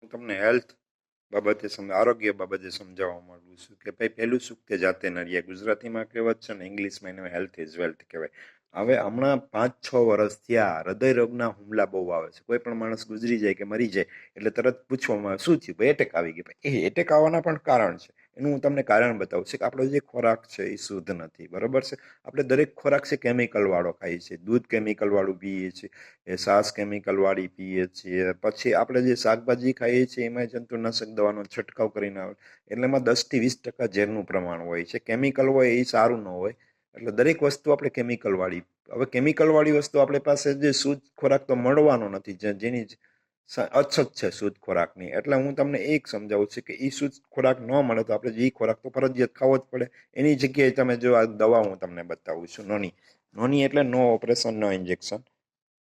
હું તમને હેલ્થ બાબતે આરોગ્ય બાબતે સમજાવવા માંગુ છું કે ભાઈ પહેલું સુખ તે જાતે નરિયા ગુજરાતીમાં કહેવત છે ને ઇંગ્લિશમાં એને હેલ્થ ઇઝ વેલ્થ કહેવાય. હવે હમણાં 5-6 વર્ષ થયા હૃદય રોગના હુમલા બહુ આવે છે. કોઈ પણ માણસ ગુજરી જાય કે મરી જાય એટલે તરત પૂછવામાં શું થયું? ભાઈ એટેક આવી ગયો. એ એટેક આવવાના પણ કારણ છે. એનું હું તમને કારણ બતાવું છું કે આપણો જે ખોરાક છે એ શુદ્ધ નથી. બરોબર છે. આપણે દરેક ખોરાક છે કેમિકલ વાળો ખાઈએ છીએ. દૂધ કેમિકલ વાળું પીએ છીએ, એ છાશ કેમિકલ વાળી પીએ છીએ, પછી આપણે જે શાકભાજી ખાઈએ છીએ એમાં જંતુનાશક દવાનો છંટકાવ કરીને આવે એટલે એમાં 10-20% ઝેરનું પ્રમાણ હોય છે. કેમિકલ હોય એ સારું ન હોય એટલે દરેક વસ્તુ આપણે કેમિકલ વાળી. હવે કેમિકલ વાળી વસ્તુ આપણી પાસે જે શુદ્ધ ખોરાક તો મળવાનો નથી, જેની અછત છે શુદ્ધ ખોરાકની. એટલે હું તમને એક સમજાવું છું કે એ શુદ્ધ ખોરાક ન મળે તો આપણે એ ખોરાક તો ફરજિયાત ખાવો જ પડે. એની જગ્યાએ તમે જો આ દવા હું તમને બતાવું છું. નોની એટલે નો ઓપરેશન નો ઇન્જેક્શન,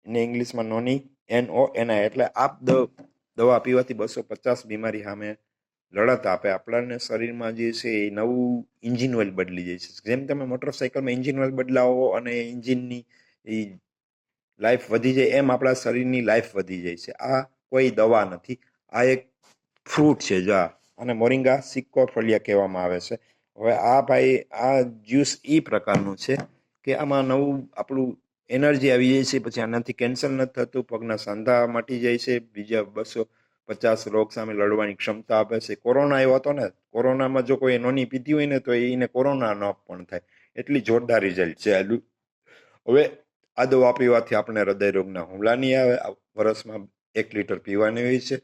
એને ઇંગ્લિશમાં નોની NONI એટલે આપ દવા પીવાથી 250 બીમારી સામે લડત આપે. આપણને શરીરમાં જે છે એ નવું ઇન્જિન ઓઇલ બદલી જાય છે. જેમ તમે મોટરસાઇકલમાં ઇન્જિન ઓઇલ બદલાવો અને ઇન્જિનની એ લાઈફ વધી જાય એમ આપણા શરીરની લાઈફ વધી જાય છે. આ કોઈ દવા નથી, આ એક ફ્રૂટ છે. જા અને મોરિંગા સિક્કો ફળિયા કહેવામાં આવે છે. હવે આ ભાઈ આ જ્યુસ એ પ્રકારનું છે કે આમાં નવું આપણું એનર્જી આવી જાય છે. પછી આનાથી કેન્સર નથી થતું, પગના સાંધા મટી જાય છે, બીજા 250 રોગ સામે લડવાની ક્ષમતા આપે છે. કોરોના આવ્યો હતો ને, કોરોનામાં જો કોઈ નોની પીધી હોય ને તો એને કોરોના ન પણ થાય, એટલી જોરદાર રિઝલ્ટ છે. હવે આ દવા પીવાથી આપણે હૃદય રોગના હુમલા નહીં આવે. વર્ષમાં 1 લીટર પીવાની હોય છે.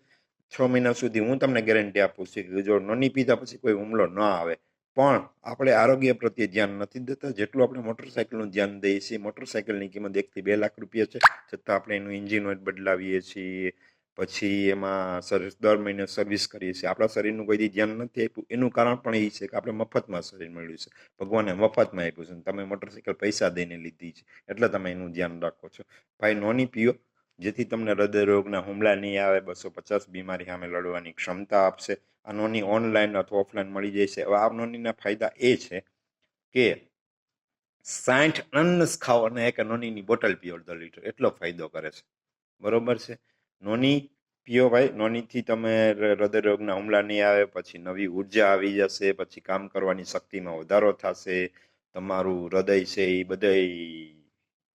6 મહિના સુધી હું તમને ગેરંટી આપું છું કે જો નોની પીધા પછી કોઈ હુમલો ન આવે. પણ આપણે આરોગ્ય પ્રત્યે ધ્યાન નથી દેતા જેટલું આપણે મોટરસાઇકલનું ધ્યાન દઈએ છીએ. મોટરસાઇકલની કિંમત 1 થી 2 લાખ રૂપિયા છે, છતાં આપણે એનું એન્જિન ઓઇલ બદલાવીએ છીએ, પછી એમાં દર મહિને સર્વિસ કરીએ છીએ. આપણા શરીરનું કોઈ ધ્યાન નથી આપ્યું. એનું કારણ પણ એ છે કે આપણે મફતમાં શરીર મળ્યું છે, ભગવાને મફતમાં આપ્યું છે. તમે મોટરસાઇકલ પૈસા દઈને લીધી છે એટલે તમે એનું ધ્યાન રાખો છો. ભાઈ નોની પીઓ, જેથી તમને હૃદય રોગના હુમલા નહીં આવે, 250 બીમારી સામે લડવાની ક્ષમતા આપશે. આ નોની ઓનલાઈન અથવા ઓફલાઈન મળી જાય છે. હવે આ નોનીના ફાયદા એ છે કે 60 અનનસ ખાઓ અને એક નોનીની બોટલ પીઓ 1.5 લીટર, એટલો ફાયદો કરે છે. બરોબર છે. નોની પીઓ ભાઈ, નોનીથી તમે હૃદય રોગના હુમલા નહીં આવે, પછી નવી ઉર્જા આવી જશે, પછી કામ કરવાની શક્તિમાં વધારો થશે. તમારું હૃદય છે એ બધા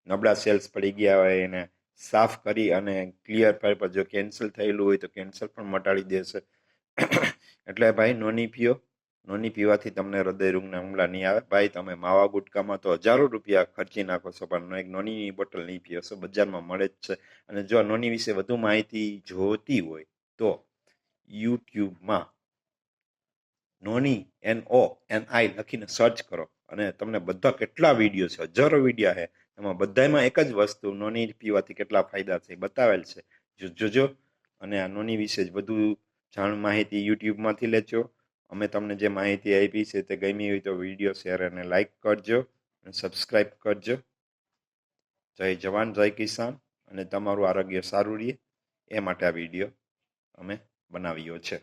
નબળા સેલ્સ પડી ગયા હોય એને સાફ કરી અને ક્લિયર પર જો કેન્સલ થયેલું હોય તો કેન્સર પણ મટાડી દેશે. એટલે ભાઈ નોની પીઓ. નોની પીવાથી તમને હૃદય રોગના હુમલા નહીં આવે. ભાઈ તમે માવા ગુટકામાં તો હજારો રૂપિયા ખર્ચી નાખો છો, પણ એક નોનીની બોટલ નહીં પીઓ છો, બજારમાં મળે જ છે. અને જો નોની વિશે વધુ માહિતી જોતી હોય તો યુટ્યુબમાં નોની NONI લખીને સર્ચ કરો અને તમને બધા કેટલા વિડીયો છે, હજારો વિડીયો છે, એમાં બધામાં એક જ વસ્તુ નોની પીવાથી કેટલા ફાયદા છે બતાવેલ છે. જોજો અને આ નોની વિશે જ વધુ માહિતી યુટ્યુબમાંથી લેજો. અમે તમને જે માહિતી આપી છે તે ગમી હોય તો વિડીયો શેર અને લાઈક કરજો અને સબસ્ક્રાઈબ કરજો. જય જવાન જય કિસાન અને તમારું આરોગ્ય સારું રહે એ માટે આ વિડીયો અમે બનાવ્યો છે.